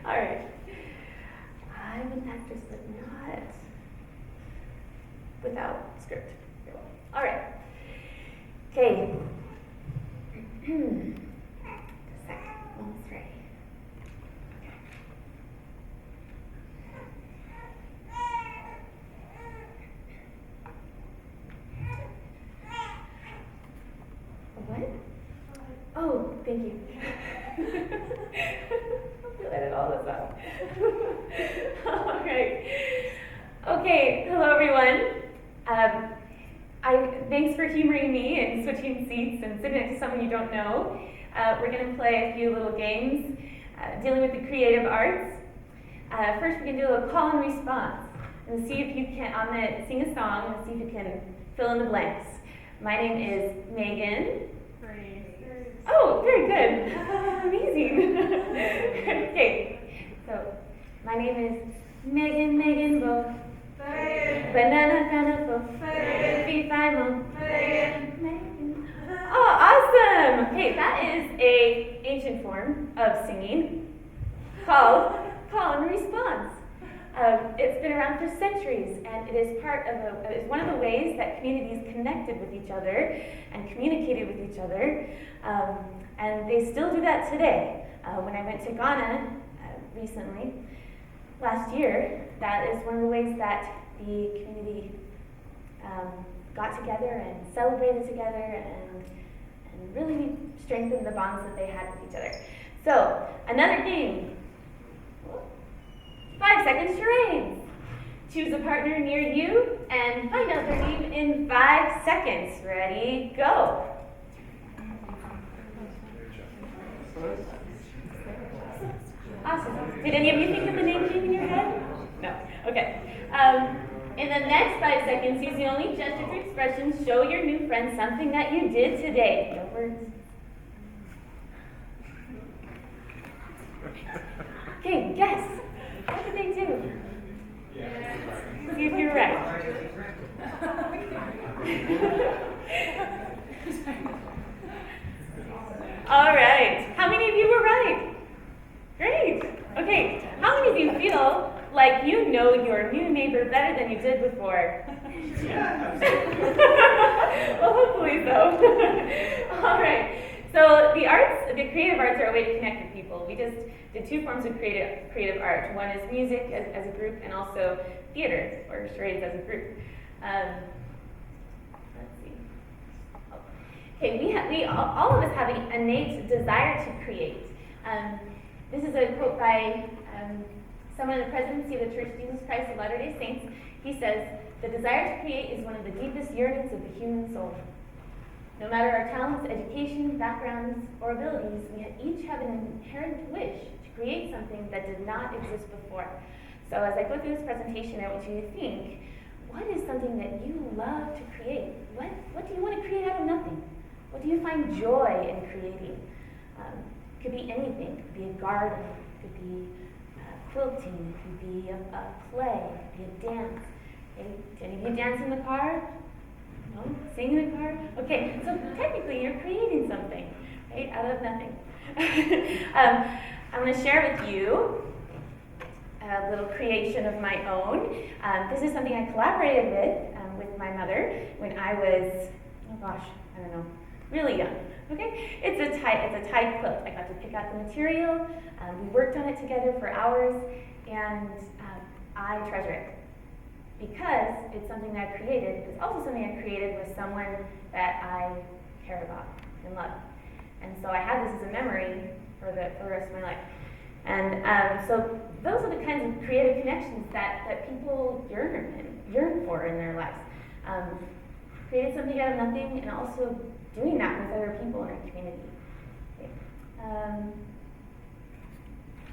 All right. I'm an actress, but not without script. All right. Okay. Just a second. Almost ready. What? Oh, thank you. I'll edit all this out. All right. Okay, hello everyone. Thanks for humoring me and switching seats and sitting next to someone you don't know. We're going to play a few little games dealing with the creative arts. First, we're going to do a little call and response. And see if you can, I'm going to sing a song and see if you can fill in the blanks. My name is Megan. Oh, very good. Amazing. Okay, so my name is Megan Bo. Banana pineapple. Megan. Oh, awesome. Okay, that is an ancient form of singing called call and response. It's been around for centuries, and it is it's one of the ways that communities connected with each other and communicated with each other, and they still do that today. When I went to Ghana recently, last year, that is one of the ways that the community got together and celebrated together and really strengthened the bonds that they had with each other. So, another game. 5-second charades. Choose a partner near you and find out their name in 5 seconds. Ready, go. Awesome. Did any of you think of the name in your head? No. Okay. In the next 5 seconds, use the only gesture to expression. Show your new friend something that you did today. No words. Okay, guess. What did they do? See if you're right. All right. How many of you were right? Great. Okay. How many of you feel like you know your new neighbor better than you did before? Well, hopefully so. All right. So the creative arts are a way to connect with people. We just did 2 forms of creative art. One is music as a group, and also theater or charades as a group. Let's see. Oh. Okay, all of us have an innate desire to create. This is a quote by someone in the presidency of the Church of Jesus Christ of Latter-day Saints. He says, "The desire to create is one of the deepest yearnings of the human soul. No matter our talents, education, backgrounds, or abilities, we each have an inherent wish to create something that did not exist before." So as I go through this presentation, I want you to think, what is something that you love to create? What do you want to create out of nothing? What do you find joy in creating? It could be anything. It could be a garden. It could be quilting. It could be a play. It could be a dance. Okay. Do any of you dance in the car? No? Sing in the car? Okay, so technically you're creating something, right, out of nothing. I'm going to share with you a little creation of my own. This is something I collaborated with my mother when I was, really young. Okay, it's a tied quilt. I got to pick out the material. We worked on it together for hours, and I treasure it. Because it's something that I created, it's also something I created with someone that I care about and love. And so I have this as a memory for the rest of my life. And so those are the kinds of creative connections that people yearn for in their lives. Created something out of nothing, and also doing that with other people in our community. Okay.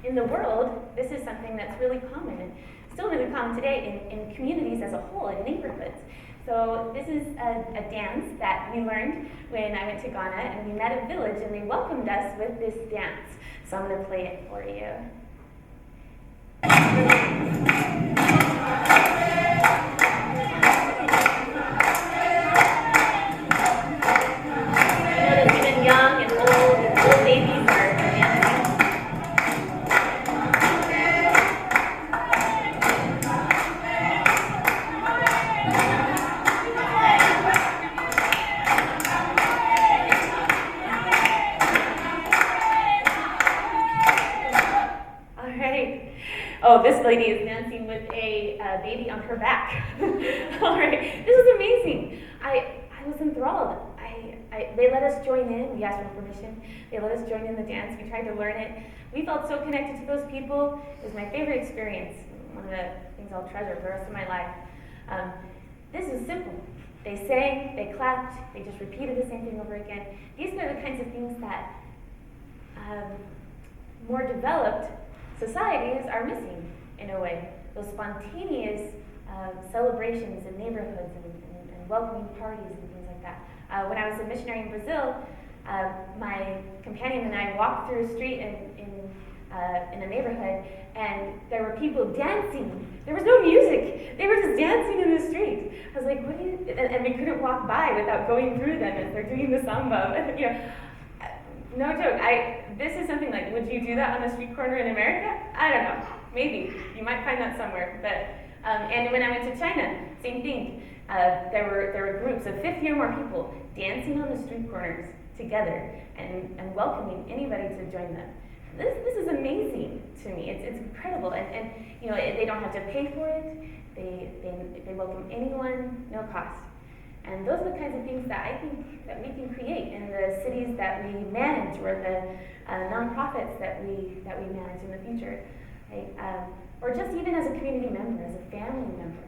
In the world, this is something that's really common, and still really common today in communities as a whole, in neighborhoods. So this is a dance that we learned when I went to Ghana, and we met a village, and they welcomed us with this dance. So I'm going to play it for you. Young and old babies are dancing. Oh, this lady is dancing with a baby on her back. All right, this is amazing. I was enthralled. They let us join in. We asked for permission. They let us join in the dance. We tried to learn it. We felt so connected to those people. It was my favorite experience. One of the things I'll treasure for the rest of my life. This is simple. They sang, they clapped, they just repeated the same thing over again. These are the kinds of things that more developed societies are missing in a way. Those spontaneous celebrations in neighborhoods and welcoming parties and things like that. When I was a missionary in Brazil, my companion and I walked through a street in a neighborhood, and there were people dancing. There was no music. They were just dancing in the street. I was like, what do you, and we couldn't walk by without going through them as they're doing the samba. You know, no joke. This is something like, would you do that on a street corner in America? I don't know. Maybe. You might find that somewhere. But and when I went to China, same thing. There were groups of 50 or more people dancing on the street corners together and welcoming anybody to join them. This is amazing to me. It's incredible, and you know, they don't have to pay for it. They welcome anyone, no cost. And those are the kinds of things that I think that we can create in the cities that we manage, or the nonprofits that we manage in the future, right? Or just even as a community member, as a family member.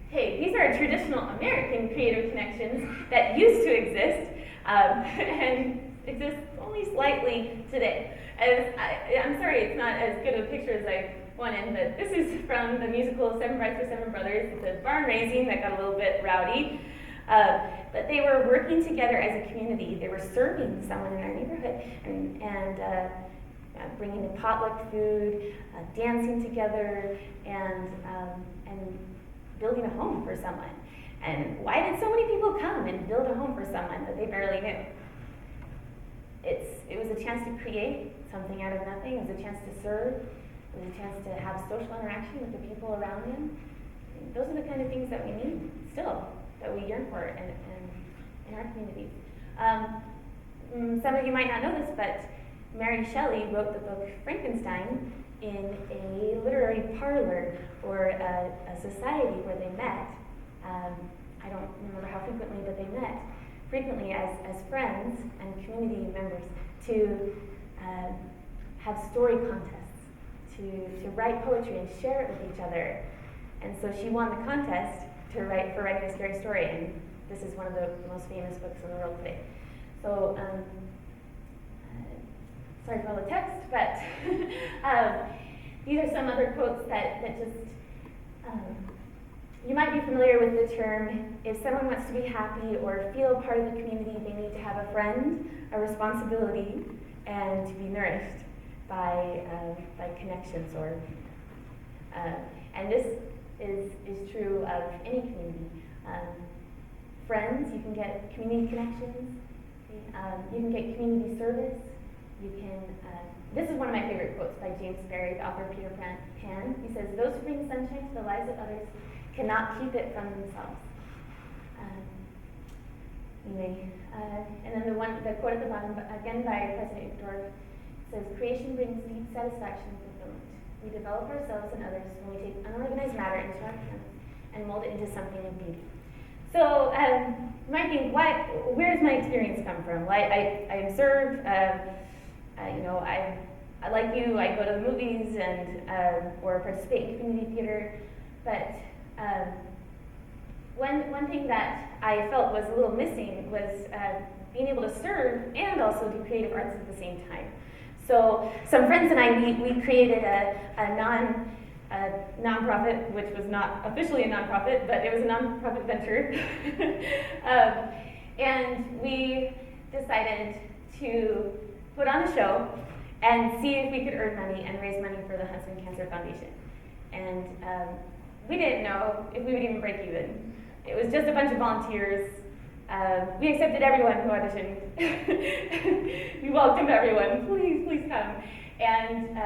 Hey, these are traditional American creative connections that used to exist and exist only slightly today. I'm sorry it's not as good a picture as I wanted, but this is from the musical Seven Brides for Seven Brothers. It's a barn raising that got a little bit rowdy. But they were working together as a community. They were serving someone in our neighborhood and bringing in potluck food, dancing together, and building a home for someone. And why did so many people come and build a home for someone that they barely knew? It was a chance to create something out of nothing. It was a chance to serve. It was a chance to have social interaction with the people around them. And those are the kind of things that we need still, that we yearn for in our communities. Some of you might not know this, but Mary Shelley wrote the book Frankenstein in a literary parlor or a society where they met. I don't remember how frequently, but they met frequently as friends and community members to have story contests, to write poetry and share it with each other. And so she won the contest for writing a scary story, and this is one of the most famous books in the world today. So, sorry for all the text, but these are some other quotes that just, you might be familiar with the term, if someone wants to be happy or feel part of the community, they need to have a friend, a responsibility, and to be nourished by connections. And this is true of any community. Friends, you can get community connections. You can get community service. You can. This is one of my favorite quotes by James Barrie, the author of Peter Pan. He says, "Those who bring sunshine to the lives of others cannot keep it from themselves." Anyway, and then the quote at the bottom, again by President Dorff, says, "Creation brings deep satisfaction and fulfillment. We develop ourselves and others when we take unorganized matter into our hands and mold it into something of beauty." So you might think, where does my experience come from? Well, I observe, you know, I like you, I go to the movies and or participate in community theater, but one thing that I felt was a little missing was being able to serve and also do creative arts at the same time. So some friends and I, we created a nonprofit, which was not officially a nonprofit, but it was a nonprofit venture. And we decided to put on a show and see if we could earn money and raise money for the Huntsman Cancer Foundation. And we didn't know if we would even break even. It was just a bunch of volunteers. We accepted everyone who auditioned. We welcomed everyone. Please come. And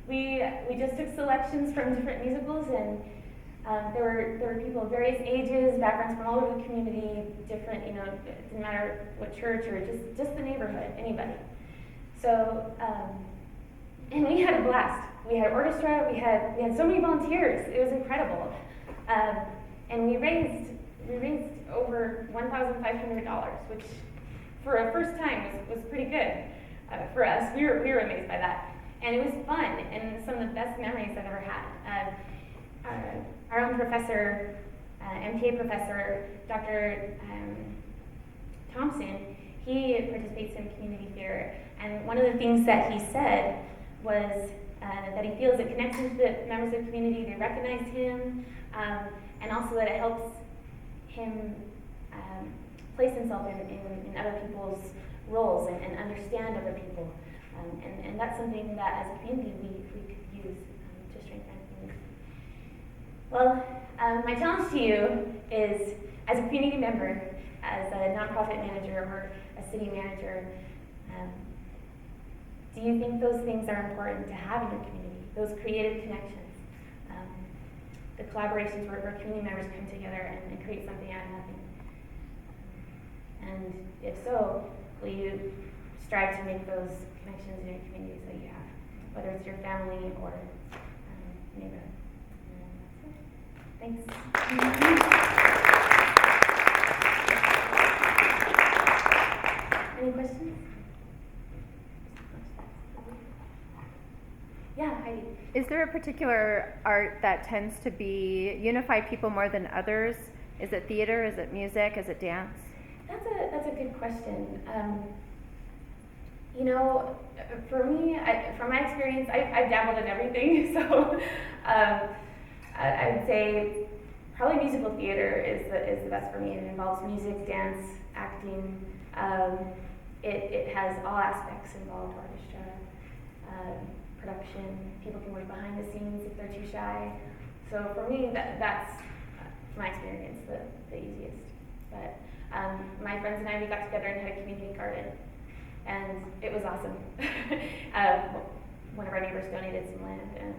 we just took selections from different musicals, and there were people of various ages, backgrounds from all over the community, different, you know, it didn't matter what church or just the neighborhood, anybody. So And we had a blast. We had orchestra, we had so many volunteers. It was incredible. And we raised over $1,500, which for a first time was pretty good for us. We were amazed by that. And it was fun, and some of the best memories I've ever had. Our own professor, MTA professor, Dr. Thompson, he participates in community theater, and one of the things that he said was that he feels it connects him to the members of the community, they recognize him, and also that it helps him place himself in other people's roles and understand other people. And that's something that as a community we could use to strengthen our community. Well, my challenge to you is, as a community member, as a nonprofit manager or a city manager, do you think those things are important to have in your community? Those creative connections, the collaborations where community members come together and create something out of nothing. And if so, will you strive to make those connections in your communities that you have, whether it's your family or neighborhood? Thanks. Any questions? Yeah, Heidi. Is there a particular art that tends to unify people more than others? Is it theater? Is it music? Is it dance? That's a good question. For me, from my experience, I've dabbled in everything. So I would say probably musical theater is the best for me. It involves music, dance, acting. It has all aspects involved: orchestra, production. People can work behind the scenes if they're too shy. So for me, that's my experience the easiest. But my friends and I, we got together and had a community garden, and it was awesome. One of our neighbors donated some land, and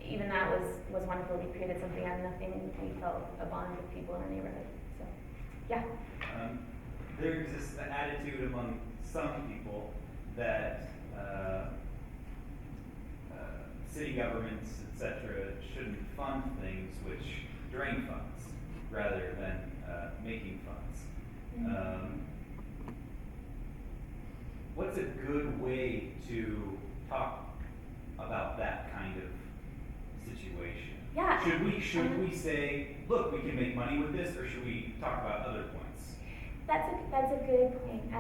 even that was wonderful. We created something out of nothing. We felt a bond with people in our neighborhood. So, yeah. There exists an attitude among some people that city governments, etc., shouldn't fund things which drain funds rather than making funds. What's a good way to talk about that kind of situation? Yeah. Should we say, look, we can make money with this, or should we talk about other points? That's a good point.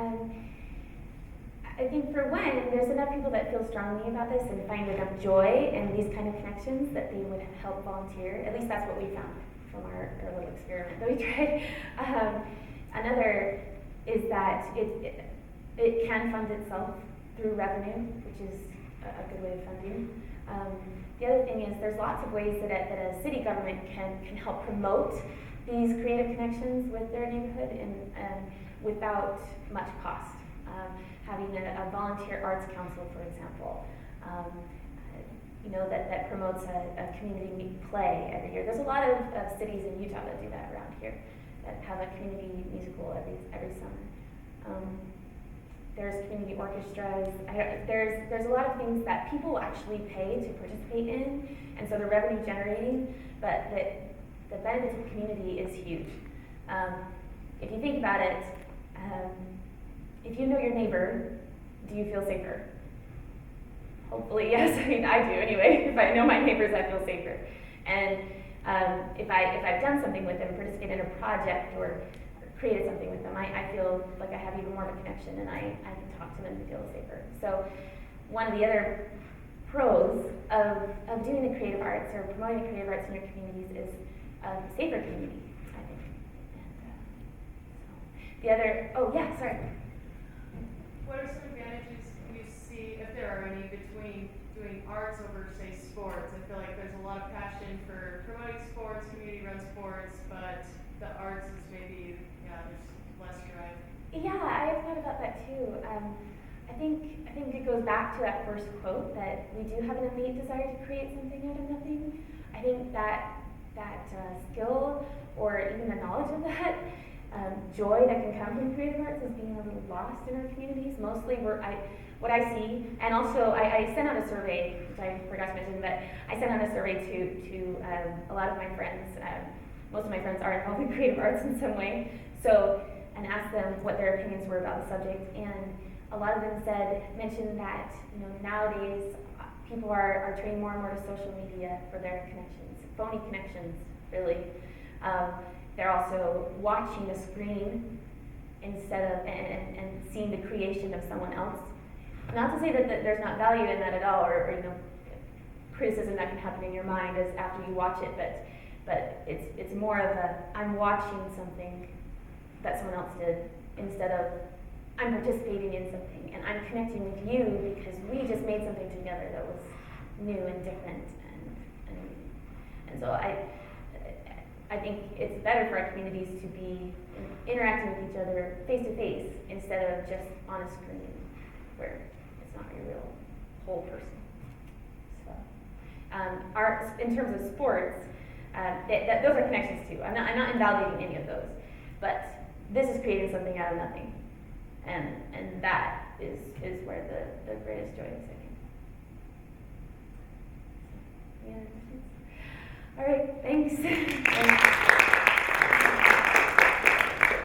I think for one, there's enough people that feel strongly about this and find enough joy in these kind of connections that they would help volunteer. At least that's what we found from our little experiment that we tried. Another is that it can fund itself through revenue, which is a good way of funding. The other thing is there's lots of ways that a city government can help promote these creative connections with their neighborhood and without much cost. Having a volunteer arts council, for example, that promotes a community play every year. There's a lot of cities in Utah that do that around here, that have a community musical every summer. There's community orchestras. There's a lot of things that people actually pay to participate in, and so they're revenue generating, but the benefit to the community is huge. If you think about it, if you know your neighbor, do you feel safer? Hopefully, yes. I mean, I do anyway. If I know my neighbors, I feel safer. And if I've done something with them, participated in a project or created something with them, I feel like I have even more of a connection, and I can talk to them and feel safer. So one of the other pros of doing the creative arts or promoting the creative arts in your communities is a safer community, I think. And the other, sorry. What are some advantages you see, if there are any, between doing arts over, say, sports? I feel like there's a lot of passion for promoting sports, community-run sports, but the arts is maybe, there's less drive. Yeah, I have thought about that too. I think it goes back to that first quote that we do have an innate desire to create something out of nothing. I think that skill or even the knowledge of that joy that can come from creative arts is being a little lost in our communities. Mostly we're what I see, and also I sent out a survey, which I forgot to mention, but I sent out a survey to a lot of my friends. Most of my friends are involved in creative arts in some way, and asked them what their opinions were about the subject, and a lot of them mentioned that nowadays people are turning more and more to social media for their connections, phony connections, really. They're also watching a screen instead of and seeing the creation of someone else. Not to say that there's not value in that at all, or criticism that can happen in your mind as after you watch it, but it's more of I'm watching something that someone else did instead of I'm participating in something and I'm connecting with you because we just made something together that was new and different, and so I think it's better for our communities to be interacting with each other face to face instead of just on a screen where it's not your real whole person. So, in terms of sports, those are connections too. I'm not invalidating any of those, but this is creating something out of nothing, and that is where the greatest joy is, I think. Any other questions? All right, thanks.